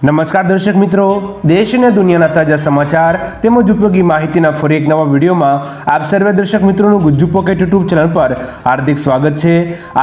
નમસ્કાર દર્શક મિત્રો, દેશ અને દુનિયાના તાજા સમાચાર તેમજ ઉપયોગી માહિતીના ફરી એક નવા વિડીયોમાં આપ સર્વે દર્શક મિત્રોનું ગુજ્જુ પોકેટ યુટ્યુબ ચેનલ પર હાર્દિક સ્વાગત છે।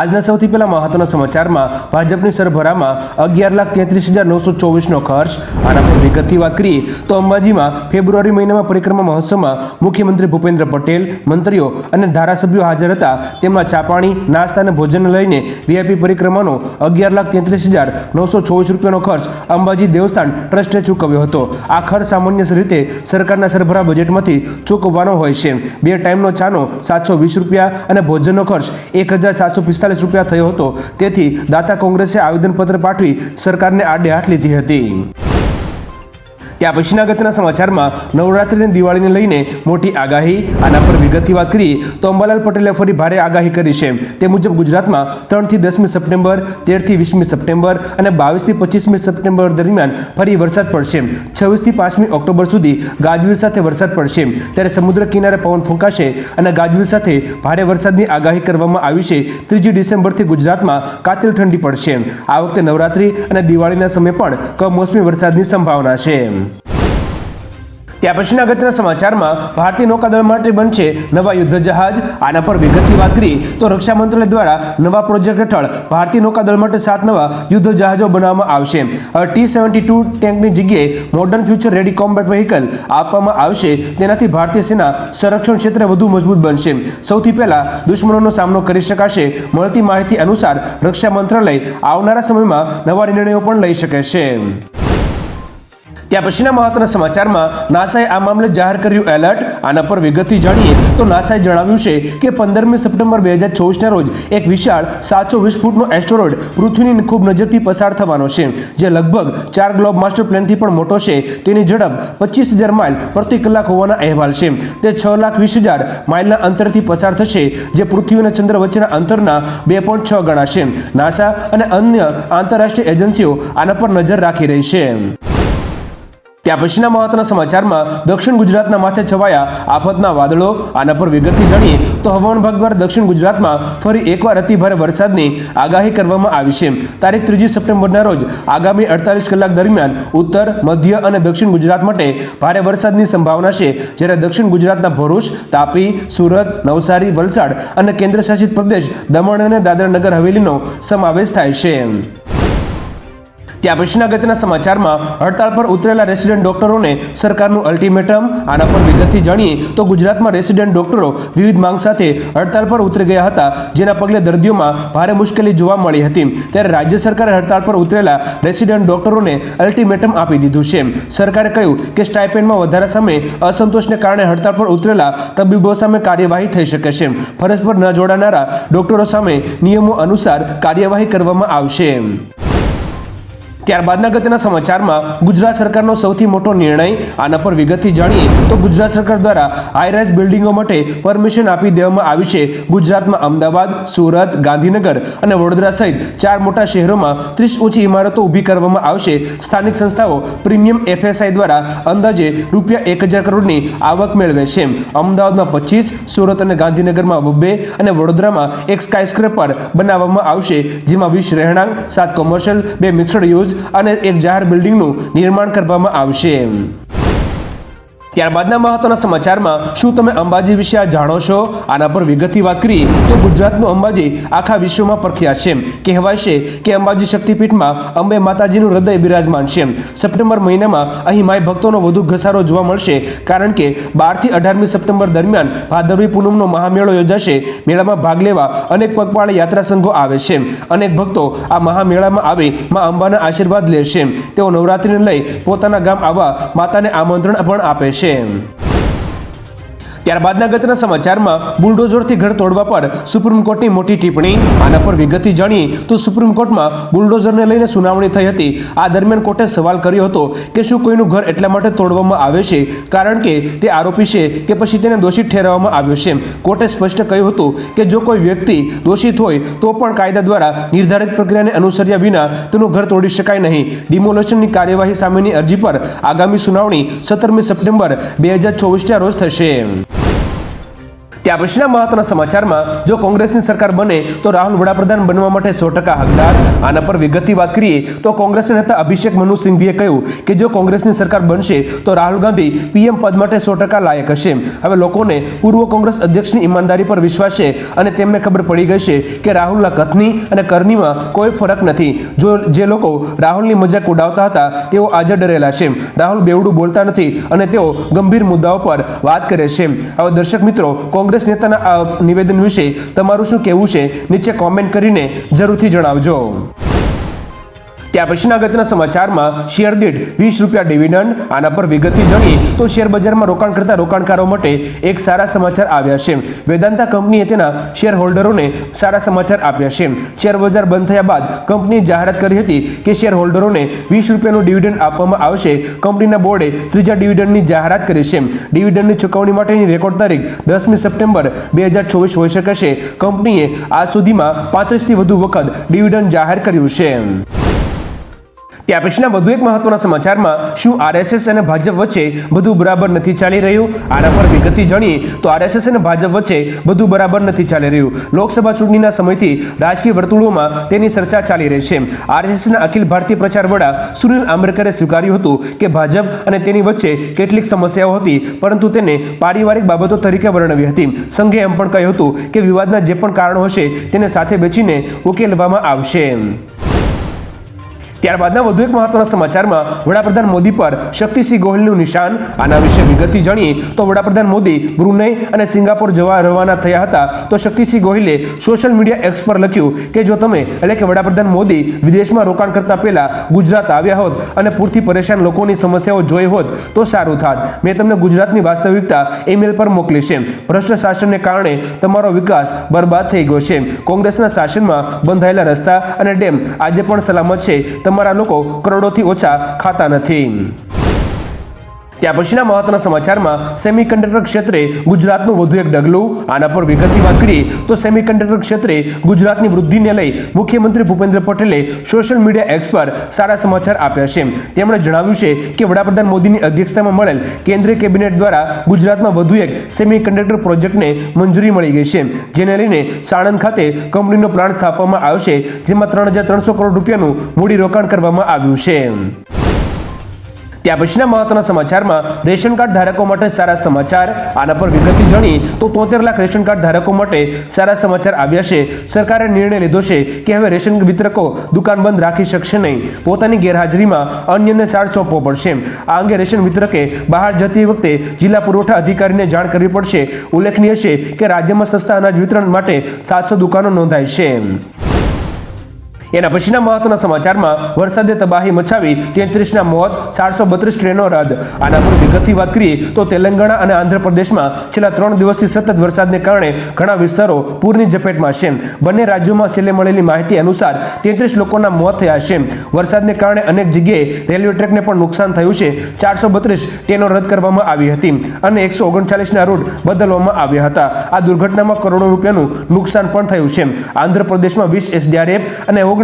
આજના સૌથી પહેલા મહત્વના સમાચારમાં ભાજપની સરભરામાં 11,33,924નો ખર્ચ। આના પર વિગતથી વાત કરીએ તો અંબાજીમાં ફેબ્રુઆરી મહિનામાં પરિક્રમા મહોત્સવમાં મુખ્યમંત્રી ભૂપેન્દ્ર પટેલ, મંત્રીઓ અને ધારાસભ્યો હાજર હતા। તેમના ચા પાણી, નાસ્તા અને ભોજન લઈને વીઆઈપી પરિક્રમાનો 11,33,924 રૂપિયાનો ખર્ચ અંબાજી દેવસ્થાન ટ્રસ્ટે ચૂકવ્યો હતો। આ ખર્ચ સામાન્ય રીતે સરકારના સરભરા બજેટમાંથી ચૂકવવાનો હોય છે। બે ટાઈમનો ચાનો 720 રૂપિયા અને ભોજનનો ખર્ચ 1,745 રૂપિયા થયો હતો। તેથી દાતા કોંગ્રેસે આવેદનપત્ર પાઠવી સરકારને આડે હાથ લીધી હતી। ત્યાં પછીના અગત્યના સમાચારમાં નવરાત્રી અને દિવાળીને લઈને મોટી આગાહી। આના પર વિગતથી વાત કરીએ તો અંબાલાલ પટેલે ફરી ભારે આગાહી કરી છે। તે મુજબ ગુજરાતમાં 3 થી 10મી સપ્ટેમ્બર, 13 થી 20મી સપ્ટેમ્બર અને 22 થી 25મી સપ્ટેમ્બર દરમિયાન ફરી વરસાદ પડશે। 26 થી 5મી ઓક્ટોબર સુધી ગાજવીજ સાથે વરસાદ પડશે। ત્યારે સમુદ્ર કિનારે પવન ફૂંકાશે અને ગાજવીજ સાથે ભારે વરસાદની આગાહી કરવામાં આવી છે। 3 ડિસેમ્બરથી ગુજરાતમાં કાતિલ ઠંડી પડશે। આ વખતે નવરાત્રી અને દિવાળીના સમયે પણ કમોસમી વરસાદની સંભાવના છે। ત્યાં પછીના અગત્યના સમાચારમાં ભારતીય નૌકાદળ માટે બનશે નવા યુદ્ધ જહાજ। આના પર વિગતથી વાત કરીએ તો રક્ષા મંત્રાલય દ્વારા નવા પ્રોજેક્ટ હેઠળ ભારતીય નૌકાદળ માટે 7 નવા યુદ્ધ જહાજો બનાવવામાં આવશે। T-72 ટેન્કની જગ્યાએ modern future ready combat vehicle આપવામાં આવશે। તેનાથી ભારતીય સેના સંરક્ષણ ક્ષેત્રે વધુ મજબૂત બનશે। સૌથી પહેલા દુશ્મનોનો સામનો કરી શકાશે। મળતી માહિતી અનુસાર રક્ષા મંત્રાલય આવનારા સમયમાં નવા નિર્ણયો પણ લઈ શકે છે। ત્યાં પછીના મહત્વના સમાચારમાં નાસાએ આ મામલે જાહેર કર્યું એલર્ટ। આના પર વિગતથી જાણીએ તો નાસાએ જણાવ્યું છે કે 15મી સપ્ટેમ્બર 2024ના રોજ એક વિશાળ 720 ફૂટનો એસ્ટેરોઇડ પૃથ્વીની ખૂબ નજીકથી પસાર થવાનો છે, જે લગભગ 4 ગ્લોબ માસ્ટર પ્લેનથી પણ મોટો છે। તેની ઝડપ 25,000 માઇલ પ્રતિ કલાક હોવાના અહેવાલ છે। તે 6,20,000 માઇલના અંતરથી પસાર થશે, જે પૃથ્વી અને ચંદ્ર વચ્ચેના અંતરના 2.6 ગણા છે। નાસા અને અન્ય આંતરરાષ્ટ્રીય એજન્સીઓ આના પર નજર રાખી રહી છે। ત્યાં પછીના મહત્વના સમાચારમાં દક્ષિણ ગુજરાતના માથે છવાયા આફતના વાદળો। આના પર વિગતથી જાણીએ તો હવામાન વિભાગ દ્વારા દક્ષિણ ગુજરાતમાં ફરી એકવાર અતિભારે વરસાદની આગાહી કરવામાં આવી છે। તારીખ 3 સપ્ટેમ્બરના રોજ આગામી 48 કલાક દરમિયાન ઉત્તર, મધ્ય અને દક્ષિણ ગુજરાત માટે ભારે વરસાદની સંભાવના છે। જ્યારે દક્ષિણ ગુજરાતના ભરૂચ, તાપી, સુરત, નવસારી, વલસાડ અને કેન્દ્રશાસિત પ્રદેશ દમણ અને દાદરા નગર હવેલીનો સમાવેશ થાય છે। ત્યાં પછીના અગત્યના સમાચારમાં હડતાળ પર ઉતરેલા રેસિડેન્ટ ડોક્ટરોને સરકારનું અલ્ટિમેટમ। આના પર વિગતથી જાણીએ તો ગુજરાતમાં રેસિડેન્ટ ડોક્ટરો વિવિધ માંગ સાથે હડતાળ પર ઉતરી ગયા હતા, જેના પગલે દર્દીઓમાં ભારે મુશ્કેલી જોવા મળી હતી। ત્યારે રાજ્ય સરકારે હડતાળ પર ઉતરેલા રેસિડેન્ટ ડોક્ટરોને અલ્ટિમેટમ આપી દીધું છે। સરકારે કહ્યું કે સ્ટાઇપેન્ડમાં વધારા સામે અસંતોષને કારણે હડતાળ પર ઉતરેલા તબીબો સામે કાર્યવાહી થઈ શકે છે। ફરજ પર ન જોડાનારા ડોક્ટરો સામે નિયમો અનુસાર કાર્યવાહી કરવામાં આવશે। ત્યારબાદના અગત્યના સમાચારમાં ગુજરાત સરકારનો સૌથી મોટો નિર્ણય। આના પર વિગતથી જાણીએ તો ગુજરાત સરકાર દ્વારા હાઈરાઇઝ બિલ્ડિંગો માટે પરમિશન આપી દેવામાં આવી છે। ગુજરાતમાં અમદાવાદ, સુરત, ગાંધીનગર અને વડોદરા સહિત 4 મોટા શહેરોમાં 30 ઊંચી ઇમારતો ઊભી કરવામાં આવશે। સ્થાનિક સંસ્થાઓ પ્રીમિયમ FSI દ્વારા અંદાજે રૂપિયા 1,000 કરોડની આવક મેળવે છે। અમદાવાદમાં 25, સુરત અને ગાંધીનગરમાં 2 અને વડોદરામાં એક સ્કાયસ્ક્રેપર બનાવવામાં આવશે, જેમાં 20 રહેણાંક, 7 કોમર્શિયલ, 2 મિક્સડ યુઝ અને એક જાહેર બિલ્ડિંગનું નિર્માણ કરવામાં આવશે। ત્યારબાદના મહત્વના સમાચારમાં શું તમે અંબાજી વિશે આ જાણો છો? આના પર વિગતથી વાત કરીએ તો ગુજરાતનું અંબાજી આખા વિશ્વમાં પ્રખ્યાત છે। કહેવાય છે કે અંબાજી શક્તિપીઠમાં અંબે માતાજીનું હૃદય બિરાજમાન છે। સપ્ટેમ્બર મહિનામાં અહીં માય ભક્તોનો વધુ ઘસારો જોવા મળશે, કારણ કે 12 થી 18મી સપ્ટેમ્બર દરમિયાન ભાદરવી પૂનમનો મહામેળો યોજાશે। મેળામાં ભાગ લેવા અનેક પગપાળા યાત્રા સંઘો આવે છે। અનેક ભક્તો આ મહામેળામાં આવી મા અંબાના આશીર્વાદ લે છે। તેઓ નવરાત્રિને લઈ પોતાના ગામ આવવા માતાને આમંત્રણ પણ આપે છે। ત્યારબાદના અગત્યના સમાચારમાં બુલડોઝરથી ઘર તોડવા પર સુપ્રીમ કોર્ટની મોટી ટિપ્પણી। આના પર વિગતથી જાણીએ તો સુપ્રીમ કોર્ટમાં બુલડોઝરને લઈને સુનાવણી થઈ હતી। આ દરમિયાન કોર્ટે સવાલ કર્યો હતો કે શું કોઈનું ઘર એટલા માટે તોડવામાં આવે છે કારણ કે તે આરોપી છે કે પછી તેને દોષિત ઠેરવવામાં આવ્યો છે। કોર્ટે સ્પષ્ટ કહ્યું હતું કે જો કોઈ વ્યક્તિ દોષિત હોય તો પણ કાયદા દ્વારા નિર્ધારિત પ્રક્રિયાને અનુસર્યા વિના તેનું ઘર તોડી શકાય નહીં। ડિમોલેશનની કાર્યવાહી સામેની અરજી પર આગામી સુનાવણી 17મી સપ્ટેમ્બર 2024ના રોજ થશે। ત્યાં પછીના મહત્વના સમાચારમાં જો કોંગ્રેસની સરકાર બને તો રાહુલ વડાપ્રધાન બનવા માટે 100% હકદાર. આના પર વિગતથી વાત કરીએ તો કોંગ્રેસના નેતા અભિષેક મનુ સિંઘવીએ કહ્યું કે જો કોંગ્રેસની સરકાર બનશે તો રાહુલ ગાંધી પીએમ પદ માટે 100% લાયક હશે. હવે લોકોને પૂર્વ કોંગ્રેસ અધ્યક્ષની ઈમાનદારી પર વિશ્વાસ છે અને તેમને ખબર પડી ગઈ છે કે રાહુલના કથની અને કરની કોઈ ફરક નથી. જે લોકો રાહુલની મજાક ઉડાવતા હતા તેઓ આજે ડરેલા છે. રાહુલ બેવડું બોલતા નથી અને તેઓ ગંભીર મુદ્દાઓ પર વાત કરે છે. હવે દર્શક મિત્રો, કોંગ્રેસ નેતાના આ નિવેદન વિશે તમારું શું કહેવું છે નીચે કોમેન્ટ કરીને જરૂરથી જણાવજો. ત્યાં પછીના અગત્યના સમાચારમાં શેર દીઠ 20 રૂપિયા ડિવિડન્ડ. આના પર વિગતથી જાણીએ તો શેર બજારમાં રોકાણ કરતા રોકાણકારો માટે એક સારા સમાચાર આવ્યા છે. વેદાંતા કંપનીએ તેના શેર હોલ્ડરોને સારા સમાચાર આપ્યા છે. શેર બજાર બંધ થયા બાદ કંપનીએ જાહેરાત કરી હતી કે શેર હોલ્ડરોને 20 રૂપિયાનું ડિવિડન્ડ આપવામાં આવશે. કંપનીના બોર્ડે ત્રીજા ડિવિડન્ડની જાહેરાત કરી છે. ડિવિડન્ડની ચૂકવણી માટેની રેકોર્ડ તારીખ 10મી સપ્ટેમ્બર 2024 હોઈ શકે છે. કંપનીએ આ સુધીમાં 35થી વધુ વખત ડિવિડન્ડ જાહેર કર્યું છે. ત્યાં પછીના વધુ એક મહત્વના સમાચારમાં શું આરએસએસ અને ભાજપ વચ્ચે બધું બરાબર નથી ચાલી રહ્યું? આના પર વિગતથી જાણીએ તો આરએસએસ અને ભાજપ વચ્ચે બધું બરાબર નથી ચાલી રહ્યું. લોકસભા ચૂંટણીના સમયથી રાજકીય વર્તુળોમાં તેની ચર્ચા ચાલી રહી છે. આરએસએસના અખિલ ભારતીય પ્રચાર વડા સુનિલ આંબેડકરે સ્વીકાર્યું હતું કે ભાજપ અને તેની વચ્ચે કેટલીક સમસ્યાઓ હતી, પરંતુ તેને પારિવારિક બાબતો તરીકે વર્ણવી હતી. સંઘે એમ પણ કહ્યું હતું કે વિવાદના જે પણ કારણો હશે તેને સાથે બેસીને ઉકેલવામાં આવશે. ત્યારબાદના વધુ એક મહત્વના સમાચારમાં વડાપ્રધાન મોદી પર શક્તિસિંહ ગોહિલનું નિશાન. આના વિશે વિગતથી જાણીએ તો વડાપ્રધાન મોદી બ્રુનેઈ અને સિંગાપોર જવા રવાના થયા હતા તો શક્તિસિંહ ગોહિલે સોશિયલ મીડિયા એક્સ પર લખ્યું કે જો તમે એટલે કે વડાપ્રધાન મોદી વિદેશમાં રોકાણ કરતા પહેલા ગુજરાત આવ્યા હોત અને પૂરથી પરેશાન લોકોની સમસ્યાઓ જોઈ હોત તો સારું થાત. મેં તમને ગુજરાતની વાસ્તવિકતા ઈમેલ પર મોકલી છે. ભ્રષ્ટ શાસનને કારણે તમારો વિકાસ બરબાદ થઈ ગયો છે. કોંગ્રેસના શાસનમાં બંધાયેલા રસ્તા અને ડેમ આજે પણ સલામત છે. તમારા લોકો કરોડોથી ઓછા ખાતા નથી. ત્યાં પછીના મહત્વના સમાચારમાં સેમિકન્ડક્ટર ક્ષેત્રે ગુજરાતનું વધુ એક ડગલું. આના પર વિગતથી વાત કરીએ તો સેમિકન્ડક્ટર ક્ષેત્રે ગુજરાતની વૃદ્ધિને લઈ મુખ્યમંત્રી ભૂપેન્દ્ર પટેલે સોશિયલ મીડિયા એક્સ પર સારા સમાચાર આપ્યા છે. તેમણે જણાવ્યું છે કે વડાપ્રધાન મોદીની અધ્યક્ષતામાં મળેલ કેન્દ્રીય કેબિનેટ દ્વારા ગુજરાતમાં વધુ એક સેમિકન્ડક્ટર પ્રોજેક્ટને મંજૂરી મળી ગઈ છે, જેને લઈને સાણંદ ખાતે કંપનીનો પ્લાન્ટ સ્થાપવામાં આવશે, જેમાં 3,300 કરોડ રૂપિયાનું મૂડીરોકાણ કરવામાં આવ્યું છે. ત્યાં પછીના મહત્વના સમાચારમાં રેશન કાર્ડ ધારકો માટે સારા સમાચાર. આના પર વિગતથી જાણીએ તો 73 લાખ રેશન કાર્ડ ધારકો માટે સારા સમાચાર આવ્યા છે. સરકારે નિર્ણય લીધો છે કે હવે રેશન વિતરકો દુકાન બંધ રાખી શકશે નહીં. પોતાની ગેરહાજરીમાં અન્યને ચાર્જ સોંપવો પડશે. આ અંગે રેશન વિતરકે બહાર જતી વખતે જિલ્લા પુરવઠા અધિકારીને જાણ કરવી પડશે. ઉલ્લેખનીય છે કે રાજ્યમાં સસ્તા અનાજ વિતરણ માટે 700 દુકાનો નોંધાઈ છે. એના પછીના મહત્વના સમાચારમાં વરસાદે તબાહી મચાવી 33ના મોત, 432 ટ્રેનો રદ. આના પર વિગતથી વાત કરીએ તો તેલંગાણા અને આંધ્રપ્રદેશમાં છેલ્લા 3 દિવસથી સતત વરસાદને કારણે ઘણા વિસ્તારો પૂરની ઝપેટમાં છે. બંને રાજ્યોમાં છેલ્લે મળેલી માહિતી અનુસાર 33 લોકોના મોત થયા છે. વરસાદને કારણે અનેક જગ્યાએ રેલવે ટ્રેકને પણ નુકસાન થયું છે. 432 ટ્રેનો રદ કરવામાં આવી હતી અને 139ના રૂટ બદલવામાં આવ્યા હતા. આ દુર્ઘટનામાં કરોડો રૂપિયાનું નુકસાન પણ થયું છે. આંધ્રપ્રદેશમાં 20 એસડીઆરએફ અને 19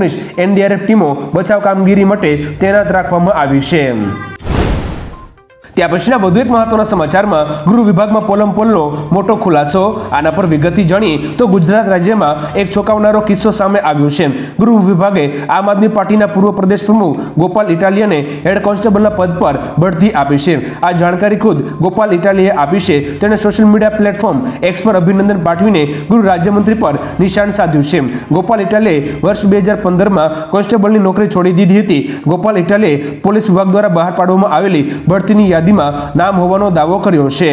એનડીઆરએફ ટીમો બચાવ કામગીરી માટે તૈનાત રાખવામાં આવી છે. ત્યાં પછીના વધુ એક મહત્વના સમાચારમાં ગૃહ વિભાગમાં પોલમપોલનો મોટો ખુલાસો. આના પર વિગતથી જાણીએ તો ગુજરાત રાજ્યમાં એક ચોંકાવનારો કિસ્સો સામે આવ્યો છે. ગૃહ વિભાગે આમ આદમી પાર્ટીના પૂર્વ પ્રદેશ પ્રમુખ ગોપાલ ઇટાલિયાને હેડ કોન્સ્ટેબલના પદ પર બઢતી આપી છે. આ જાણકારી ખુદ ગોપાલ ઇટાલિયાએ આપી છે. તેણે સોશિયલ મીડિયા પ્લેટફોર્મ એક્સ પર અભિનંદન પાઠવીને ગૃહ રાજ્યમંત્રી પર નિશાન સાધ્યું છે. ગોપાલ ઇટાલિયાએ વર્ષ 2015માં કોન્સ્ટેબલની નોકરી છોડી દીધી હતી. ગોપાલ ઇટાલિયાએ પોલીસ વિભાગ દ્વારા બહાર પાડવામાં આવેલી બઢતીની યાદીમાં નામ હોવાનો દાવો કર્યો છે.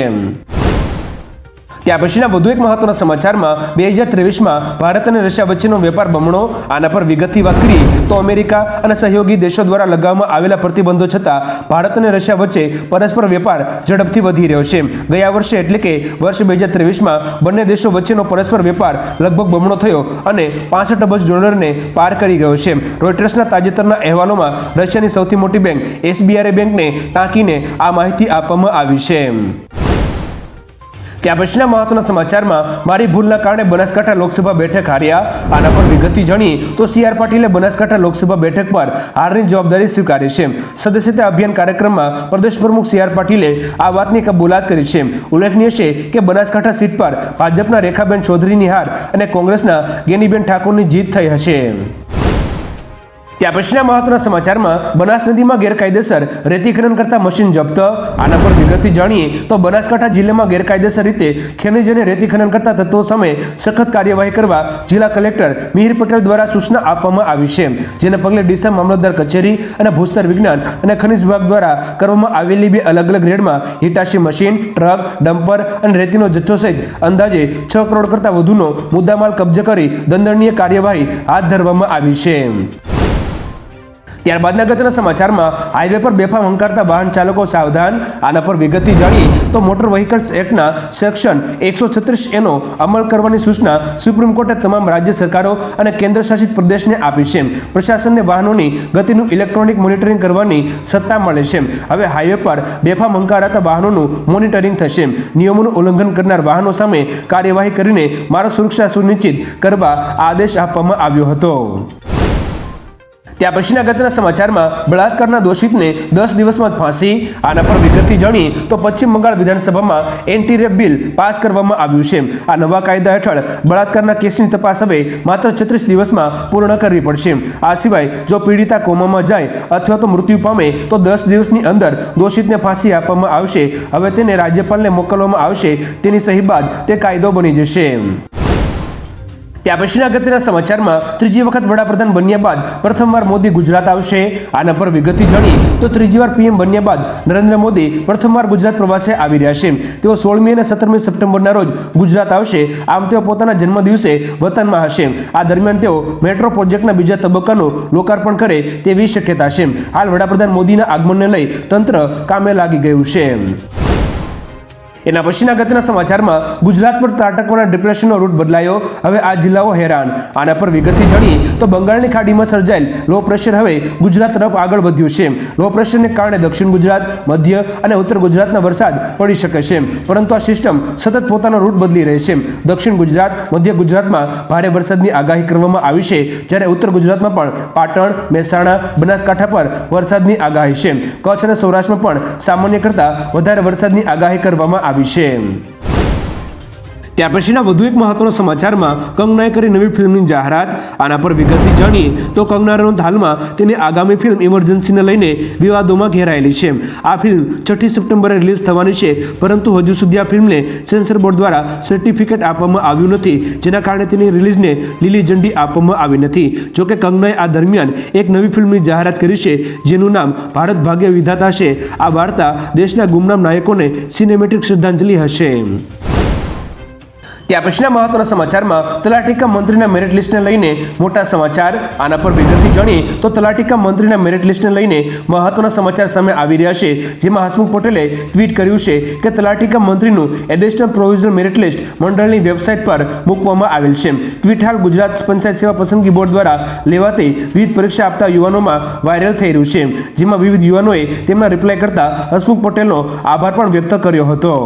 ત્યાં પછીના વધુ એક મહત્વના સમાચારમાં 2023માં ભારત અને રશિયા વચ્ચેનો વેપાર બમણો. આના પર વિગતથી વાત કરીએ તો અમેરિકા અને સહયોગી દેશો દ્વારા લગાવવામાં આવેલા પ્રતિબંધો છતાં ભારત અને રશિયા વચ્ચે પરસ્પર વેપાર ઝડપથી વધી રહ્યો છે. ગયા વર્ષે એટલે કે વર્ષ 2023માં બંને દેશો વચ્ચેનો પરસ્પર વેપાર લગભગ બમણો થયો અને $65 અબજ પાર કરી ગયો છે. રોયટર્સના તાજેતરના અહેવાલોમાં રશિયાની સૌથી મોટી બેંક SBI બેંકને ટાંકીને આ માહિતી આપવામાં આવી છે. ત્યાં પછીના મહત્વના સમાચારમાં મારી ભૂલના કારણે બનાસકાંઠા લોકસભા બેઠક હાર્યા. આના પર વિગતથી જાણીએ તો CR પાટીલે બનાસકાંઠા લોકસભા બેઠક પર હારની જવાબદારી સ્વીકારી છે. સદસ્યતા અભિયાન કાર્યક્રમમાં પ્રદેશ પ્રમુખ CR પાટીલે આ વાતની કબૂલાત કરી છે. ઉલ્લેખનીય છે કે બનાસકાંઠા સીટ પર ભાજપના રેખાબેન ચૌધરીની હાર અને કોંગ્રેસના ગેનીબેન ઠાકોરની જીત થઈ હશે. ત્યાં પછીના મહત્વના સમાચારમાં બનાસ નદીમાં ગેરકાયદેસર રેતી ખનન કરતા મશીન જપ્ત. આના પર વિગતથી જાણીએ તો બનાસકાંઠા જિલ્લામાં ગેરકાયદેસર રીતે ખનિજ અને રેતી ખનન કરતા તત્વો સામે સખત કાર્યવાહી કરવા જિલ્લા કલેક્ટર મિહિર પટેલ દ્વારા સૂચના આપવામાં આવી છે. જેને પગલે ડીસા મામલતદાર કચેરી અને ભૂસ્તર વિજ્ઞાન અને ખનિજ વિભાગ દ્વારા કરવામાં આવેલી 2 અલગ અલગ રેડમાં હિટાચી મશીન, ટ્રક, ડમ્પર અને રેતીનો જથ્થો સહિત અંદાજે 6 કરોડ કરતાં વધુનો મુદ્દામાલ કબજે કરી દંડનીય કાર્યવાહી હાથ ધરવામાં આવી છે. ત્યારબાદના અગત્યના સમાચારમાં હાઈવે પર બેફામ હંકારતા વાહન ચાલકો સાવધાન. આના પર વિગતથી જાણીએ તો મોટર વ્હીકલ્સ એક્ટના સેક્શન 136A નો અમલ કરવાની સૂચના સુપ્રીમ કોર્ટે તમામ રાજ્ય સરકારો અને કેન્દ્ર શાસિત પ્રદેશને આપી છે. પ્રશાસનને વાહનોની ગતિનું ઇલેક્ટ્રોનિક મોનિટરિંગ કરવાની સત્તા મળે છે. હવે હાઈવે પર બેફામ હંકારાતા વાહનોનું મોનિટરિંગ થશે. નિયમોનું ઉલ્લંઘન કરનાર વાહનો સામે કાર્યવાહી કરીને માર્ગ સુરક્ષા સુનિશ્ચિત કરવા આદેશ આપવામાં આવ્યો હતો. ત્યાં પછીના અગત્યના સમાચારમાં બળાત્કારના દોષિતને 10 દિવસમાં ફાંસી. આના પર વિગતથી જાણીએ તો પશ્ચિમ બંગાળ વિધાનસભામાં એન્ટી રેપ બિલ પાસ કરવામાં આવ્યું છે. આ નવા કાયદા હેઠળ બળાત્કારના કેસની તપાસ હવે માત્ર 36 દિવસમાં પૂર્ણ કરવી પડશે. આ સિવાય જો પીડિતા કોમામાં જાય અથવા તો મૃત્યુ પામે તો 10 દિવસની અંદર દોષિતને ફાંસી આપવામાં આવશે. હવે તેને રાજ્યપાલને મોકલવામાં આવશે. તેની સહી બાદ તે કાયદો બની જશે. ત્યાં પછીના અગત્યના સમાચારમાં ત્રીજી વખત વડાપ્રધાન બન્યા બાદ પ્રથમવાર મોદી ગુજરાત આવશે. આના પર વિગતથી જાણીએ તો ત્રીજી વાર PM બન્યા બાદ નરેન્દ્ર મોદી પ્રથમવાર ગુજરાત પ્રવાસે આવી રહ્યા છે. તેઓ 16મી અને 17મી સપ્ટેમ્બરના રોજ ગુજરાત આવશે. આમ તેઓ પોતાના જન્મદિવસે વતનમાં હશે. આ દરમિયાન તેઓ મેટ્રો પ્રોજેક્ટના બીજા તબક્કાનું લોકાર્પણ કરે તેવી શક્યતા છે. હાલ વડાપ્રધાન મોદીના આગમનને લઈ તંત્ર કામે લાગી ગયું છે. એના પછીના અગત્યના સમાચારમાં ગુજરાત પર ત્રાટકવાના ડિપ્રેશનનો રૂટ બદલાયો. હવે આ જિલ્લાઓ હેરાન. આના પર વિગતથી જાણીએ તો બંગાળની ખાડીમાં સર્જાયેલ લો પ્રેશર હવે ગુજરાત તરફ આગળ વધ્યું છે. લો પ્રેશરને કારણે દક્ષિણ ગુજરાત, મધ્ય અને ઉત્તર ગુજરાતના વરસાદ પડી શકે છે. પરંતુ આ સિસ્ટમ સતત પોતાનો રૂટ બદલી રહી છે. દક્ષિણ ગુજરાત, મધ્ય ગુજરાતમાં ભારે વરસાદની આગાહી કરવામાં આવી છે, જ્યારે ઉત્તર ગુજરાતમાં પણ પાટણ, મહેસાણા, બનાસકાંઠા પર વરસાદની આગાહી છે. કચ્છ અને સૌરાષ્ટ્રમાં પણ સામાન્ય કરતાં વધારે વરસાદની આગાહી કરવામાં આવી છે. ત્યાર પછીના વધુ એક મહત્વના સમાચારમાં કંગનાએ કરી નવી ફિલ્મની જાહેરાત. આના પર વિગતથી જાણીએ તો કંગના રનૌત હાલમાં તેની આગામી ફિલ્મ ઇમરજન્સીને લઈને વિવાદોમાં ઘેરાયેલી છે. આ ફિલ્મ 6 સપ્ટેમ્બરે રિલીઝ થવાની છે, પરંતુ હજુ સુધી આ ફિલ્મને સેન્સર બોર્ડ દ્વારા સર્ટિફિકેટ આપવામાં આવ્યું નથી, જેના કારણે તેની રિલીઝને લીલી ઝંડી આપવામાં આવી નથી. જોકે કંગનાએ આ દરમિયાન એક નવી ફિલ્મની જાહેરાત કરી છે, જેનું નામ ભારત ભાગ્ય વિધાતા છે. આ વાર્તા દેશના ગુમનામ નાયકોને સિનેમેટિક શ્રદ્ધાંજલિ હશે. ત્યાં પછીના મહત્વના સમાચારમાં તલાટીકા મંત્રીના મેરિટ લિસ્ટને લઈને મોટા સમાચાર. આના પર વિગતથી જાણીએ તો તલાટીકા મંત્રીના મેરિટ લિસ્ટને લઈને મહત્વના સમાચાર સામે આવી રહ્યા છે, જેમાં હસમુખ પટેલે ટ્વીટ કર્યું છે કે તલાટીકા મંત્રીનું એડિશનલ પ્રોવિઝનલ મેરિટ લિસ્ટ મંડળની વેબસાઇટ પર મૂકવામાં આવેલ છે. ટ્વીટ હાલ ગુજરાત પંચાયત સેવા પસંદગી બોર્ડ દ્વારા લેવાતી વિવિધ પરીક્ષા આપતા યુવાનોમાં વાયરલ થઈ રહ્યું છે, જેમાં વિવિધ યુવાનોએ તેમના રિપ્લાય કરતા હસમુખ પટેલનો આભાર પણ વ્યક્ત કર્યો હતો.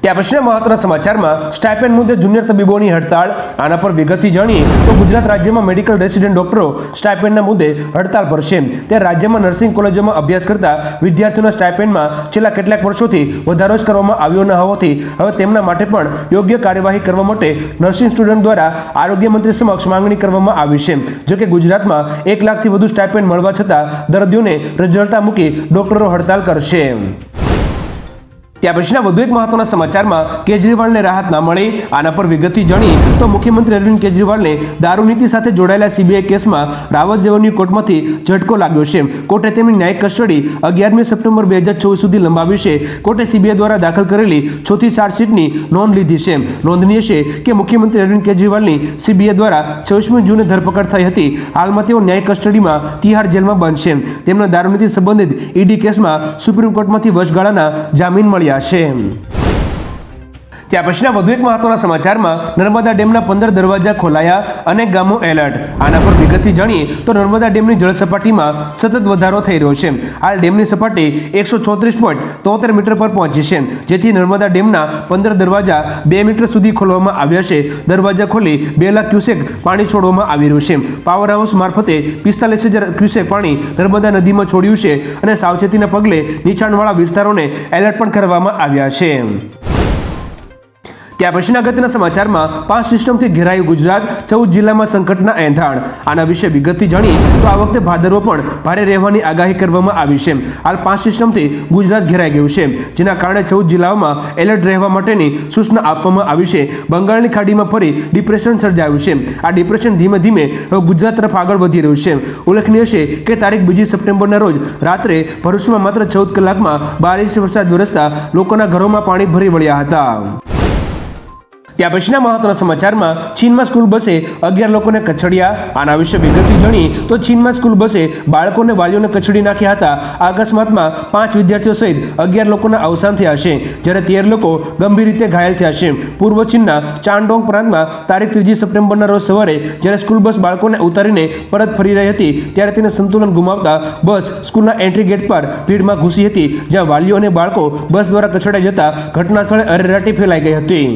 ત્યાં પછીના મહત્વના સમાચારમાં સ્ટાઇપેન્ડ મુદ્દે જુનિયર તબીબોની હડતાળ. આના પર વિગતથી જાણીએ તો ગુજરાત રાજ્યમાં મેડિકલ રેસિડેન્ટ ડોક્ટરો સ્ટાઇપેન્ડના મુદ્દે હડતાળ પર છે. ત્યારે રાજ્યમાં નર્સિંગ કોલેજોમાં અભ્યાસ કરતા વિદ્યાર્થીઓના સ્ટાઇપેન્ડમાં છેલ્લા કેટલાક વર્ષોથી વધારો જ કરવામાં આવ્યો ન હોવાથી હવે તેમના માટે પણ યોગ્ય કાર્યવાહી કરવા માટે નર્સિંગ સ્ટુડન્ટ દ્વારા આરોગ્ય મંત્રી સમક્ષ માંગણી કરવામાં આવી છે. જોકે ગુજરાતમાં 1 લાખથી વધુ સ્ટાઇપેન્ડ મળવા છતાં દર્દીઓને રજળતા મૂકી ડોક્ટરો હડતાળ કરશે. ત્યાં પછીના વધુ એક મહત્વના સમાચારમાં કેજરીવાલને રાહત ના મળી. આના પર વિગતથી જાણીએ તો મુખ્યમંત્રી અરવિંદ કેજરીવાલને દારૂ નીતિ સાથે જોડાયેલા CBI કેસમાં રાવત રેવન્યુ કોર્ટમાંથી ઝટકો લાગ્યો છે. કોર્ટે તેમની ન્યાયિક કસ્ટડી 11મી સપ્ટેમ્બર 2024 સુધી લંબાવી છે. કોર્ટે CBI દ્વારા દાખલ કરેલી ચોથી ચાર્જશીટની નોંધ લીધી છે. નોંધનીય છે કે મુખ્યમંત્રી અરવિંદ કેજરીવાલની CBI દ્વારા 24મી જૂને ધરપકડ થઈ હતી. હાલમાં તેઓ ન્યાયિક કસ્ટડીમાં તિહાર જેલમાં બંધ છે. તેમના દારૂ નીતિ સંબંધિત ED કેસમાં સુપ્રીમ કોર્ટમાંથી વર્ષગાળાના જામીન મળ્યા છે. ત્યાં પછીના વધુ એક મહત્વના સમાચારમાં નર્મદા ડેમના 15 દરવાજા ખોલાયા, અનેક ગામો એલર્ટ. આના પર વિગતથી જાણીએ તો નર્મદા ડેમની જળ સપાટીમાં સતત વધારો થઈ રહ્યો છે. હાલ ડેમની સપાટી 134.73 મીટર પર પહોંચી છે, જેથી નર્મદા ડેમના 15 દરવાજા 2 મીટર સુધી ખોલવામાં આવ્યા છે. દરવાજા ખોલી 2 લાખ ક્યુસેક પાણી છોડવામાં આવી રહ્યું છે. પાવર હાઉસ મારફતે 45,000 ક્યુસેક પાણી નર્મદા નદીમાં છોડ્યું છે અને સાવચેતીના પગલે નીચાણવાળા વિસ્તારોને એલર્ટ પણ કરવામાં આવ્યા છે. ત્યાર પછીના અગત્યના સમાચારમાં 5 સિસ્ટમથી ઘેરાયું ગુજરાત, 14 જિલ્લામાં સંકટના એંધાણ. આના વિશે વિગતથી જાણીએ તો આ વખતે ભાદરવો પણ ભારે રહેવાની આગાહી કરવામાં આવી છે. હાલ 5 સિસ્ટમથી ગુજરાત ઘેરાઈ ગયું છે, જેના કારણે 14 જિલ્લાઓમાં એલર્ટ રહેવા માટેની સૂચના આપવામાં આવી છે. બંગાળની ખાડીમાં ફરી ડિપ્રેશન સર્જાયું છે. આ ડિપ્રેશન ધીમે ધીમે હવે ગુજરાત તરફ આગળ વધી રહ્યું છે. ઉલ્લેખનીય છે કે તારીખ 2 સપ્ટેમ્બરના રોજ રાત્રે ભરૂચમાં માત્ર 14 કલાકમાં 12 ઇંચ વરસાદ વરસતા લોકોના ઘરોમાં પાણી ભરી વળ્યા હતા. ત્યાં પછીના મહત્વના સમાચારમાં ચીનમાં સ્કૂલ બસે 11 લોકોને કચડ્યા. આના વિશે વિગતથી જાણીએ તો ચીનમાં સ્કૂલ બસે બાળકોને વાલીઓને કચડી નાખ્યા હતા. આ અકસ્માતમાં 5 વિદ્યાર્થીઓ સહિત 11 લોકોના અવસાન થયા છે, જ્યારે 13 લોકો ગંભીર રીતે ઘાયલ થયા છે. પૂર્વ ચીનના ચાંડોંગ પ્રાંતમાં તારીખ 3 સપ્ટેમ્બરના રોજ સવારે જ્યારે સ્કૂલ બસ બાળકોને ઉતારીને પરત ફરી રહી હતી, ત્યારે તેને સંતુલન ગુમાવતા બસ સ્કૂલના એન્ટ્રી ગેટ પર ભીડમાં ઘૂસી હતી, જ્યાં વાલીઓ અને બાળકો બસ દ્વારા કચડાઈ જતા ઘટના સ્થળે અરેરાટી ફેલાઈ ગઈ હતી.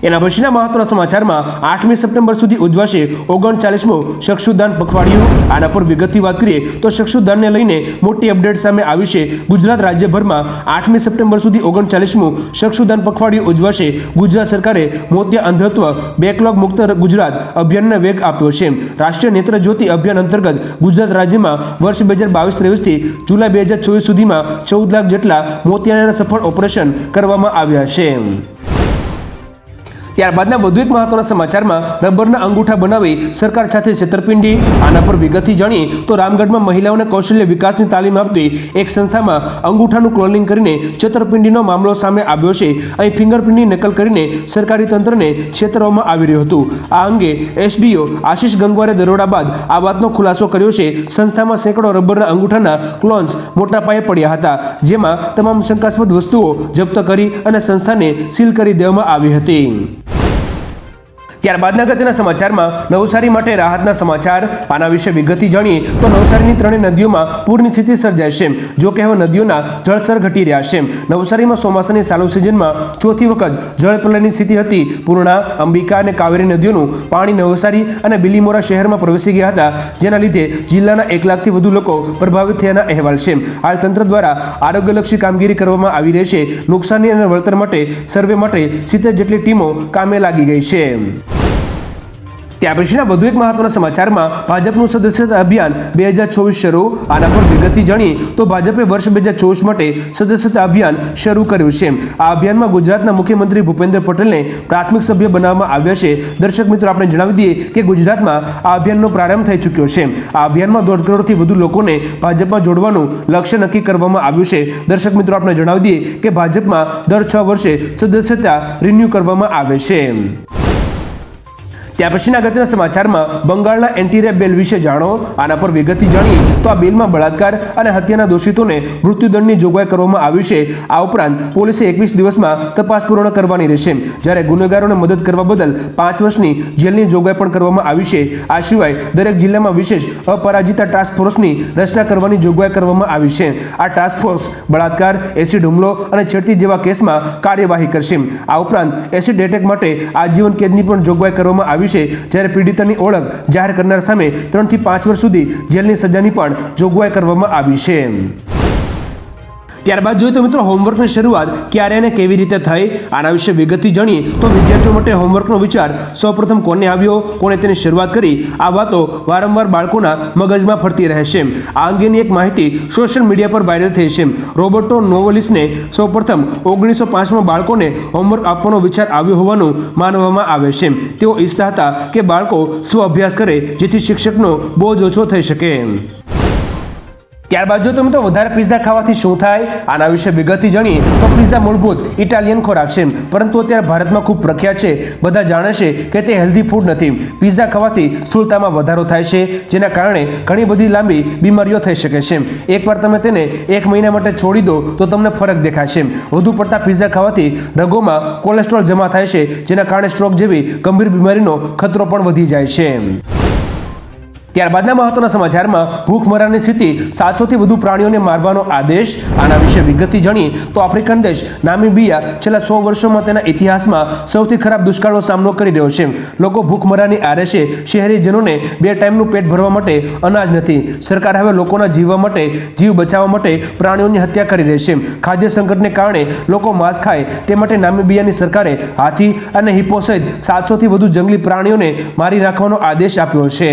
એના પછીના મહત્વના સમાચારમાં 8મી સપ્ટેમ્બર સુધી ઉજવાશે 39મું ચક્ષુદાન પખવાડિયું. આના પર વિગતથી વાત કરીએ તો ચક્ષુદાનને લઈને મોટી અપડેટ સામે આવી છે. ગુજરાત રાજ્યભરમાં 8મી સપ્ટેમ્બર સુધી 39મું ચક્ષુદાન પખવાડિયું ઉજવાશે. ગુજરાત સરકારે મોતિયા અંધત્વ બેકલોગ મુક્ત ગુજરાત અભિયાનને વેગ આપ્યો છે. રાષ્ટ્રીય નેત્ર જ્યોતિ અભિયાન અંતર્ગત ગુજરાત રાજ્યમાં વર્ષ 2022-23 થી જુલાઈ 2024 સુધીમાં 14 લાખ જેટલા મોતિયાના સફળ ઓપરેશન કરવામાં આવ્યા છે. ત્યારબાદના વધુ એક મહત્વના સમાચારમાં રબરના અંગૂઠા બનાવી સરકાર સાથે છેતરપિંડી. આના પર વિગતથી જાણીએ તો રામગઢમાં મહિલાઓને કૌશલ્ય વિકાસની તાલીમ આપતી એક સંસ્થામાં અંગૂઠાનું ક્લોનિંગ કરીને છેતરપિંડીનો મામલો સામે આવ્યો છે. અહીં ફિંગરપ્રિન્ટની નકલ કરીને સરકારી તંત્રને છેતરવામાં આવી રહ્યું હતું. આ અંગે એસડીઓ આશિષ ગંગવારે દરોડા બાદ આ વાતનો ખુલાસો કર્યો છે. સંસ્થામાં સેંકડો રબરના અંગૂઠાના ક્લોન્સ મોટા પાયે પડ્યા હતા, જેમાં તમામ શંકાસ્પદ વસ્તુઓ જપ્ત કરી અને સંસ્થાને સીલ કરી દેવામાં આવી હતી. ત્યારબાદના અગત્યના સમાચારમાં નવસારી માટે રાહતના સમાચાર. આના વિશે વિગતથી જાણીએ તો નવસારીની 3 નદીઓમાં પૂરની સ્થિતિ સર્જાય છે. જો કે હવે નદીઓના જળસ્તર ઘટી રહ્યા છે. નવસારીમાં ચોમાસાની ચાલુ સિઝનમાં ચોથી વખત જળપ્રલયની સ્થિતિ હતી. પૂર્ણા, અંબિકા અને કાવેરી નદીઓનું પાણી નવસારી અને બિલીમોરા શહેરમાં પ્રવેશી ગયા હતા, જેના લીધે જિલ્લાના 1 લાખથી વધુ લોકો પ્રભાવિત થયાના અહેવાલ છે. હાલ તંત્ર દ્વારા આરોગ્યલક્ષી કામગીરી કરવામાં આવી રહી છે. નુકસાની અને વળતર માટે સર્વે માટે 70 જેટલી ટીમો કામે લાગી ગઈ છે. ત્યાર પછીના વધુ એક મહત્વના સમાચારમાં ભાજપનું સદસ્યતા અભિયાન 2024 શરૂ. આના પર વિગતથી જાણીએ તો ભાજપે વર્ષ 2024 માટે સદસ્યતા અભિયાન શરૂ કર્યું છે. આ અભિયાનમાં ગુજરાતના મુખ્યમંત્રી ભૂપેન્દ્ર પટેલને પ્રાથમિક સભ્ય બનાવવામાં આવ્યા છે. દર્શક મિત્રો, આપણે જણાવી દઈએ કે ગુજરાતમાં આ અભિયાનનો પ્રારંભ થઈ ચૂક્યો છે. આ અભિયાનમાં 1.5 કરોડથી વધુ લોકોને ભાજપમાં જોડવાનું લક્ષ્ય નક્કી કરવામાં આવ્યું છે. દર્શક મિત્રો, આપણે જણાવી દઈએ કે ભાજપમાં દર 6 વર્ષે સદસ્યતા રિન્યૂ કરવામાં આવે છે. ત્યાર પછીના અગત્યના સમાચારમાં બંગાળના એન્ટી-રેપ બિલ વિશે જાણો. આના પર વિગતથી જાણીએ તો આ બિલમાં બળાત્કાર અને હત્યાના દોષિતોને મૃત્યુદંડની જોગવાઈ કરવામાં આવી છે. આ ઉપરાંત પોલીસે 21 દિવસમાં તપાસ પૂર્ણ કરવાની રહેશે, જ્યારે ગુનેગારોને મદદ કરવા બદલ 5 વર્ષની જેલની જોગવાઈ પણ કરવામાં આવી છે. આ સિવાય દરેક જિલ્લામાં વિશેષ અપરાજિતા ટાસ્ક ફોર્સની રચના કરવાની જોગવાઈ કરવામાં આવી છે. આ ટાસ્ક ફોર્સ બળાત્કાર, એસિડ હુમલો અને છેડતી જેવા કેસમાં કાર્યવાહી કરશે. આ ઉપરાંત એસિડ એટેક માટે આજીવન કેદની પણ જોગવાઈ કરવામાં આવી છે, જ્યારે પીડિતાની ઓળખ જાહેર કરનાર સામે 3 થી 5 વર્ષ સુધી જેલની સજાની પણ જોગવાઈ કરવામાં આવી છે. ત્યારબાદ જોઈએ તો મિત્રો હોમવર્કની શરૂઆત ક્યારે અને કેવી રીતે થઈ, આના વિશે વિગતથી જાણીએ તો વિદ્યાર્થીઓ માટે હોમવર્કનો વિચાર સૌપ્રથમ કોને આવ્યો, કોણે તેની શરૂઆત કરી, આ વાતો વારંવાર બાળકોના મગજમાં ફરતી રહે છે. આ અંગેની એક માહિતી સોશિયલ મીડિયા પર વાયરલ થઈ છે. રોબર્ટો નોવોલિસને સૌપ્રથમ 1905માં બાળકોને હોમવર્ક આપવાનો વિચાર આવ્યો હોવાનું માનવામાં આવે છે. તેઓ ઈચ્છતા હતા કે બાળકો સ્વ અભ્યાસ કરે, જેથી શિક્ષકનો બોજ ઓછો થઈ શકે. ત્યારબાદ જો તમે તો વધારે પિઝા ખાવાથી શું થાય આના વિશે વિગતથી જાણીએ તો પિઝા મૂળભૂત ઇટાલિયન ખોરાક છે, પરંતુ અત્યારે ભારતમાં ખૂબ પ્રખ્યાત છે. બધા જાણે છે કે તે હેલ્ધી ફૂડ નથી. પિઝા ખાવાથી સ્થૂળતામાં વધારો થાય છે, જેના કારણે ઘણી બધી લાંબી બીમારીઓ થઈ શકે છે. એકવાર તમે તેને 1 મહિના માટે છોડી દો તો તમને ફરક દેખાશે. વધુ પડતા પિઝા ખાવાથી રગોમાં કોલેસ્ટ્રોલ જમા થાય છે, જેના કારણે સ્ટ્રોક જેવી ગંભીર બીમારીનો ખતરો પણ વધી જાય છે. ત્યારબાદના મહત્વના સમાચારમાં ભૂખમરાની સ્થિતિ, 700થી વધુ પ્રાણીઓને મારવાનો આદેશ. આના વિશે વિગતથી જાણીએ તો આફ્રિકન દેશ નામીબિયા છેલ્લા 100 વર્ષોમાં તેના ઇતિહાસમાં સૌથી ખરાબ દુષ્કાળનો સામનો કરી રહ્યો છે. લોકો ભૂખમરાની આરે છે. શહેરીજનોને 2 ટાઈમનું પેટ ભરવા માટે અનાજ નથી. સરકાર હવે લોકોના જીવવા માટે, જીવ બચાવવા માટે પ્રાણીઓની હત્યા કરી રહી છે. ખાદ્ય સંકટને કારણે લોકો માંસ ખાય તે માટે નામીબિયાની સરકારે હાથી અને હિપ્પો સહિત 700થી વધુ જંગલી પ્રાણીઓને મારી નાખવાનો આદેશ આપ્યો છે.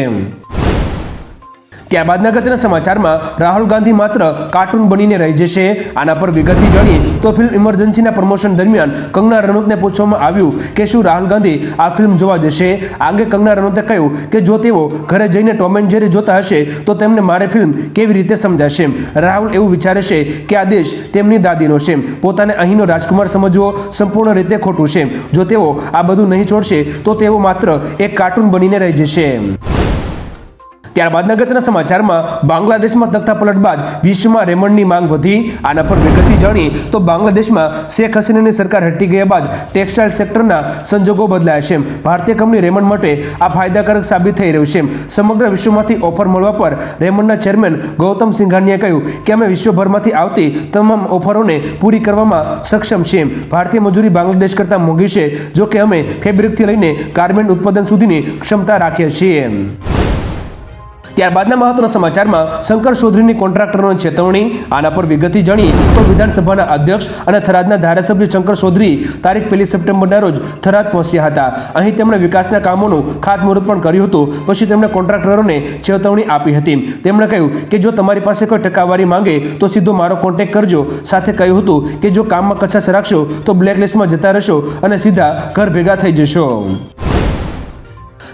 ત્યારબાદના અગત્યના સમાચારમાં રાહુલ ગાંધી માત્ર કાર્ટૂન બનીને રહી જશે. આના પર વિગતથી જાણીએ તો ફિલ્મ ઇમરજન્સીના પ્રમોશન દરમિયાન કંગના રનૌતને પૂછવામાં આવ્યું કે શું રાહુલ ગાંધી આ ફિલ્મ જોવા જશે. આ અંગે કંગના રનૌતે કહ્યું કે જો તેઓ ઘરે જઈને ટોમ એન્ડ જેરી જોતા હશે તો તેમને મારે ફિલ્મ કેવી રીતે સમજાશે. રાહુલ એવું વિચારે છે કે આ દેશ તેમની દાદીનો છે. પોતાને અહીંનો રાજકુમાર સમજવો સંપૂર્ણ રીતે ખોટું છે. જો તેઓ આ બધું નહીં છોડશે તો તેઓ માત્ર એક કાર્ટૂન બનીને રહી જશે. ત્યારબાદના અગત્યના સમાચારમાં બાંગ્લાદેશમાં તખ્તાપલટ બાદ વિશ્વમાં રેમન્ડની માંગ વધી. આના પર વિગતથી જાણીએ તો બાંગ્લાદેશમાં શેખ હસીનાની સરકાર હટી ગયા બાદ ટેક્સટાઇલ સેક્ટરના સંજોગો બદલાયા છે. ભારતીય કંપની રેમન્ડ માટે આ ફાયદાકારક સાબિત થઈ રહ્યું છે. સમગ્ર વિશ્વમાંથી ઓફર મળવા પર રેમન્ડના ચેરમેન ગૌતમ સિંઘાનિયાએ કહ્યું કે અમે વિશ્વભરમાંથી આવતી તમામ ઓફરોને પૂરી કરવામાં સક્ષમ છીએ. ભારતીય મજૂરી બાંગ્લાદેશ કરતાં મોંઘી છે, જો કે અમે ફેબ્રિકથી લઈને ગાર્મેન્ટ ઉત્પાદન સુધીની ક્ષમતા રાખીએ છીએ. ત્યારબાદના મહત્વના સમાચારમાં શંકર ચૌધરીની કોન્ટ્રાક્ટરોની ચેતવણી. આના પર વિગતથી જાણીએ તો વિધાનસભાના અધ્યક્ષ અને થરાદના ધારાસભ્ય શંકર ચૌધરી તારીખ 1 સપ્ટેમ્બરના રોજ થરાદ પહોંચ્યા હતા. અહીં તેમણે વિકાસના કામોનું ખાતમુહૂર્ત પણ કર્યું હતું. પછી તેમણે કોન્ટ્રાક્ટરોને ચેતવણી આપી હતી. તેમણે કહ્યું કે જો તમારી પાસે કોઈ ટકાવારી માંગે તો સીધો મારો કોન્ટેક્ટ કરજો. સાથે કહ્યું હતું કે જો કામમાં કચાશ રાખશો તો બ્લેકલિસ્ટમાં જતા રહેશો અને સીધા ઘર ભેગા થઈ જશો.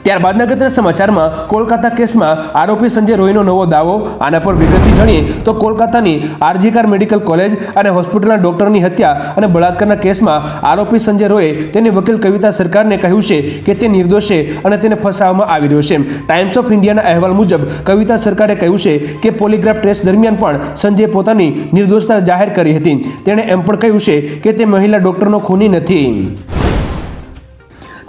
ત્યારબાદના અગત્યના સમાચારમાં કોલકાતા કેસમાં આરોપી સંજય રોયનો નવો દાવો. આના પર વિગતથી જાણીએ તો કોલકાતાની આરજી કર મેડિકલ કોલેજ અને હોસ્પિટલના ડોક્ટરની હત્યા અને બળાત્કારના કેસમાં આરોપી સંજય રોયે તેની વકીલ કવિતા સરકારને કહ્યું છે કે તે નિર્દોષ છે અને તેને ફસાવવામાં આવી રહ્યો છે. ટાઈમ્સ ઓફ ઇન્ડિયાના અહેવાલ મુજબ કવિતા સરકારે કહ્યું છે કે પોલીગ્રાફ ટેસ્ટ દરમિયાન પણ સંજયે પોતાની નિર્દોષતા જાહેર કરી હતી. તેણે એમ પણ કહ્યું છે કે તે મહિલા ડોક્ટરનો ખૂની નથી.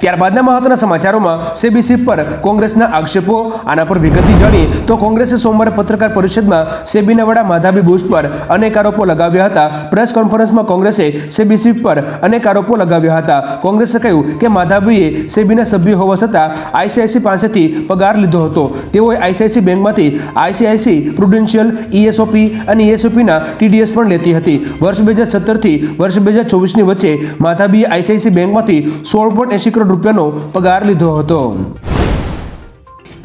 ત્યારબાદના મહત્વના સમાચારોમાં સેબી પર કોંગ્રેસના આક્ષેપો. આના પર વિગતથી જાણીએ તો કોંગ્રેસે સોમવારે પત્રકાર પરિષદમાં સેબીના વડા માધવી બુશ પર અનેક આરોપો લગાવ્યા હતા. પ્રેસ કોન્ફરન્સમાં કોંગ્રેસે સેબી પર અનેક આરોપો લગાવ્યા હતા. કોંગ્રેસે કહ્યું કે માધવીએ સેબીના સભ્ય હોવા છતાં આઈસીઆઈસી પાસેથી પગાર લીધો હતો. તેઓએ આઈસીઆઈસી બેંકમાંથી આઈસીઆઈસી પ્રુડેન્શિયલ, ઈએસઓપી અને ઈએસઓપીના ટીડીએસ પણ લેતી હતી. વર્ષ 2017થી વર્ષ 2024ની વચ્ચે માધવીએ આઈસીઆઈસી બેંકમાંથી 16.80 કરોડ રૂપિયાનો પગાર લીધો હતો.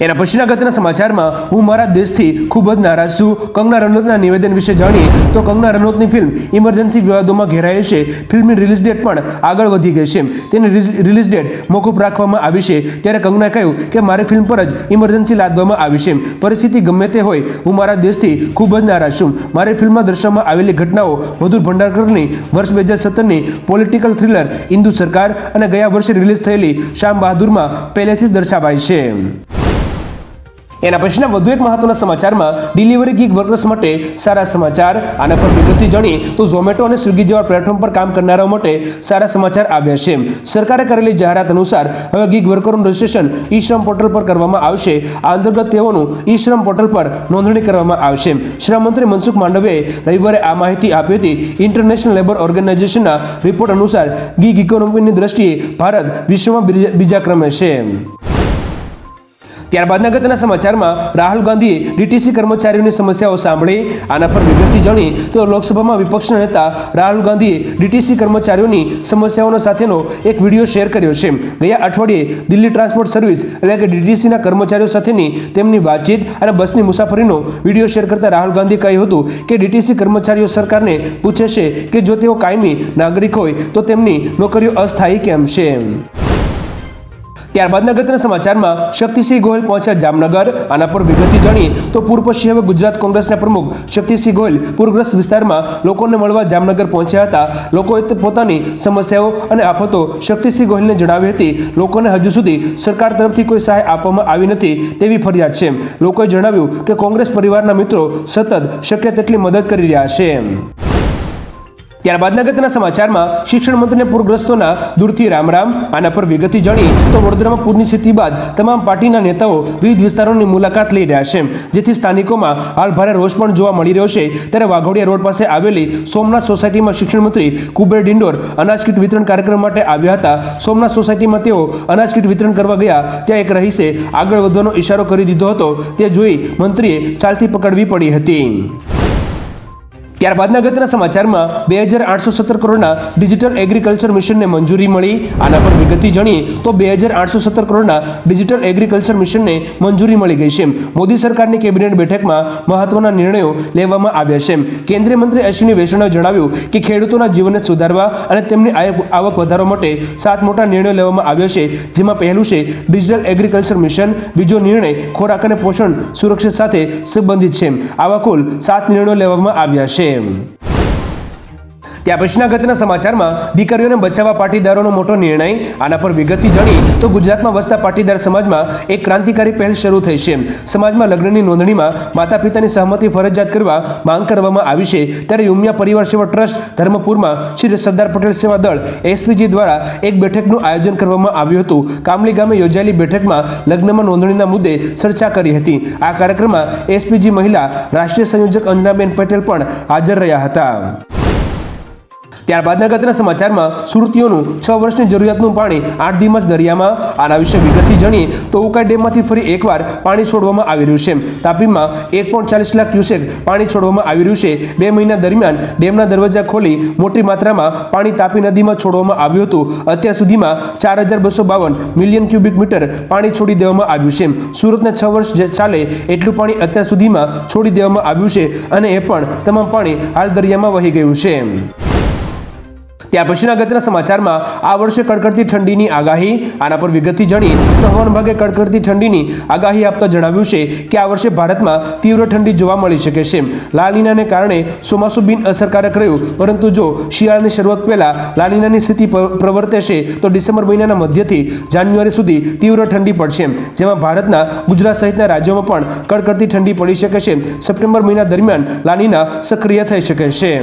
એના પછીના અગત્યના સમાચારમાં હું મારા દેશથી ખૂબ જ નારાજ છું. કંગના રનૌતના નિવેદન વિશે જાણીએ તો કંગના રનૌતની ફિલ્મ ઇમરજન્સી વિવાદોમાં ઘેરાયેલ છે. ફિલ્મની રિલીઝ ડેટ પણ આગળ વધી ગઈ છે. તેની રિલીઝ ડેટ મોકૂફ રાખવામાં આવી છે. ત્યારે કંગનાએ કહ્યું કે મારી ફિલ્મ પર જ ઇમરજન્સી લાદવામાં આવી છે. પરિસ્થિતિ ગમે તે હોય, હું મારા દેશથી ખૂબ જ નારાજ છું. મારી ફિલ્મમાં દર્શાવવામાં આવેલી ઘટનાઓ મધુર ભંડારકરની વર્ષ 2017ની પોલિટિકલ થ્રિલર ઇન્દુ સરકાર અને ગયા વર્ષે રિલીઝ થયેલી શામ બહાદુરમાં પહેલેથી જ દર્શાવાય છે. એના પછીના વધુ એક મહત્વના સમાચારમાં ડિલિવરી ગીગ વર્કર્સ માટે સારા સમાચાર. આના પર વિગતથી જાણીએ તો ઝોમેટો અને સ્વિગી જેવા પ્લેટફોર્મ પર કામ કરનારાઓ માટે સારા સમાચાર આવ્યા છે. સરકારે કરેલી જાહેરાત અનુસાર હવે ગીગ વર્કરોનું રજિસ્ટ્રેશન ઈ શ્રમ પોર્ટલ પર કરવામાં આવશે. આ અંતર્ગત તેઓનું ઈ શ્રમ પોર્ટલ પર નોંધણી કરવામાં આવશે. શ્રમ મંત્રી મનસુખ માંડવિયાએ રવિવારે આ માહિતી આપી હતી. ઇન્ટરનેશનલ લેબર ઓર્ગેનાઇઝેશનના રિપોર્ટ અનુસાર ગીગ ઇકોનોમીની દ્રષ્ટિએ ભારત વિશ્વમાં બીજા ક્રમે છે. ત્યારબાદના અગત્યના સમાચારમાં રાહુલ ગાંધીએ ડીટીસી કર્મચારીઓની સમસ્યાઓ સાંભળી. આના પર વિગતથી જાણીએ તો લોકસભામાં વિપક્ષના નેતા રાહુલ ગાંધીએ ડીટીસી કર્મચારીઓની સમસ્યાઓનો સાથેનો એક વિડીયો શેર કર્યો છે. ગયા અઠવાડિયે દિલ્હી ટ્રાન્સપોર્ટ સર્વિસ એટલે કે ડીટીસીના કર્મચારીઓ સાથેની તેમની વાતચીત અને બસની મુસાફરીનો વિડીયો શેર કરતા રાહુલ ગાંધીએ કહ્યું હતું કે ડીટીસી કર્મચારીઓ સરકારને પૂછે છે કે જો તેઓ કાયમી નાગરિક હોય તો તેમની નોકરીઓ અસ્થાયી કેમ છે. ત્યારબાદના અગત્યના સમાચારમાં શક્તિસિંહ ગોહિલ પહોંચ્યા જામનગર. આના પર વિગતથી જાણીએ તો પૂર્વ પછી હવે ગુજરાત કોંગ્રેસના પ્રમુખ શક્તિસિંહ ગોહિલ પૂરગ્રસ્ત વિસ્તારમાં લોકોને મળવા જામનગર પહોંચ્યા હતા. લોકોએ પોતાની સમસ્યાઓ અને આફતો શક્તિસિંહ ગોહિલને જણાવી હતી. લોકોને હજુ સુધી સરકાર તરફથી કોઈ સહાય આપવામાં આવી નથી તેવી ફરિયાદ છે. લોકોએ જણાવ્યું કે કોંગ્રેસ પરિવારના મિત્રો સતત શક્ય તેટલી મદદ કરી રહ્યા છે. ત્યારબાદના અગત્યના સમાચારમાં શિક્ષણ મંત્રીને પૂરગ્રસ્તોના દૂરથી રામ રામ. આના પર વિગતથી જાણીએ તો વડોદરામાં પૂરની સ્થિતિ બાદ તમામ પાર્ટીના નેતાઓ વિવિધ વિસ્તારોની મુલાકાત લઈ રહ્યા છે, જેથી સ્થાનિકોમાં હાલ ભારે રોષ પણ જોવા મળી રહ્યો છે. ત્યારે વાઘોડિયા રોડ પાસે આવેલી સોમનાથ સોસાયટીમાં શિક્ષણ મંત્રી કુબેર ડિંડોર અનાજ કીટ વિતરણ કાર્યક્રમ માટે આવ્યા હતા. સોમનાથ સોસાયટીમાં તેઓ અનાજ કીટ વિતરણ કરવા ગયા ત્યાં એક રહીશે આગળ વધવાનો ઇશારો કરી દીધો હતો. તે જોઈ મંત્રીએ ચાલતી પકડવી પડી હતી. ત્યારબાદના અગત્યના સમાચારમાં 2817 કરોડના ડિજિટલ એગ્રીકલ્ચર મિશનને મંજૂરી મળી. આના પર વિગતથી જાણીએ તો 2817 કરોડના ડિજિટલ એગ્રીકલ્ચર મિશનને મંજૂરી મળી ગઈ છે. મોદી સરકારની કેબિનેટ બેઠકમાં મહત્વના નિર્ણયો લેવામાં આવ્યા છે. કેન્દ્રીય મંત્રી અશ્વિની વૈષ્ણવે જણાવ્યું કે ખેડૂતોના જીવનને સુધારવા અને તેમની આવક વધારવા માટે 7 મોટા નિર્ણયો લેવામાં આવ્યા છે, જેમાં પહેલું છે ડિજિટલ એગ્રીકલ્ચર મિશન. બીજો નિર્ણય ખોરાક અને પોષણ સુરક્ષા સાથે સંબંધિત છે. આવા કુલ 7 નિર્ણયો લેવામાં આવ્યા છે. ત્યાં પછીના અગત્યના સમાચારમાં દીકરીઓને બચાવવા પાટીદારોનો મોટો નિર્ણય. આના પર વિગતથી જાણીએ તો ગુજરાતમાં વસતા પાટીદાર સમાજમાં એક ક્રાંતિકારી પહેલ શરૂ થઈ છે. સમાજમાં લગ્નની નોંધણીમાં માતા પિતાની સહમતિ ફરજિયાત કરવા માંગ કરવામાં આવી છે. ત્યારે ઉમિયા પરિવાર સેવા ટ્રસ્ટ ધર્મપુરમાં શ્રી સરદાર પટેલ સેવા દળ એસપીજી દ્વારા એક બેઠકનું આયોજન કરવામાં આવ્યું હતું. કામલી ગામે યોજાયેલી બેઠકમાં લગ્નમાં નોંધણીના મુદ્દે ચર્ચા કરી હતી. આ કાર્યક્રમમાં એસપીજી મહિલા રાષ્ટ્રીય સંયોજક અંજનાબેન પટેલ પણ હાજર રહ્યા હતા. ત્યારબાદના અગત્યના સમાચારમાં સુરતીઓનું 6 વર્ષની જરૂરિયાતનું પાણી 8 દિવસ દરિયામાં. આના વિશે વિગતથી જાણીએ તો ઉકાઈ ડેમમાંથી ફરી એકવાર પાણી છોડવામાં આવી રહ્યું છે. તાપીમાં 1.40 લાખ ક્યુસેક પાણી છોડવામાં આવી રહ્યું છે. 2 મહિના દરમિયાન ડેમના દરવાજા ખોલી મોટી માત્રામાં પાણી તાપી નદીમાં છોડવામાં આવ્યું હતું. અત્યાર સુધીમાં 4252 મિલિયન ક્યુબિક મીટર પાણી છોડી દેવામાં આવ્યું છે. સુરતને 6 વર્ષ ચાલે એટલું પાણી અત્યાર સુધીમાં છોડી દેવામાં આવ્યું છે અને એ પણ તમામ પાણી હાલ દરિયામાં વહી ગયું છે. ત્યાર પછીના અગત્યના સમાચારમાં આ વર્ષે કડકડતી ઠંડીની આગાહી. આના પર વિગતથી જાણીએ તો હવામાન વિભાગે કડકડતી ઠંડીની આગાહી આપતા જણાવ્યું છે કે આ વર્ષે ભારતમાં તીવ્ર ઠંડી જોવા મળી શકે છે. લાનીનાને કારણે ચોમાસું બિન અસરકારક રહ્યું, પરંતુ જો શિયાળાની શરૂઆત પહેલા લાનીનાની સ્થિતિ પ્રવર્તે છે તો ડિસેમ્બર મહિનાના મધ્યથી જાન્યુઆરી સુધી તીવ્ર ઠંડી પડશે, જેમાં ભારતના ગુજરાત સહિતના રાજ્યોમાં પણ કડકડતી ઠંડી પડી શકે છે. સપ્ટેમ્બર મહિના દરમિયાન લાનીના સક્રિય થઈ શકે છે.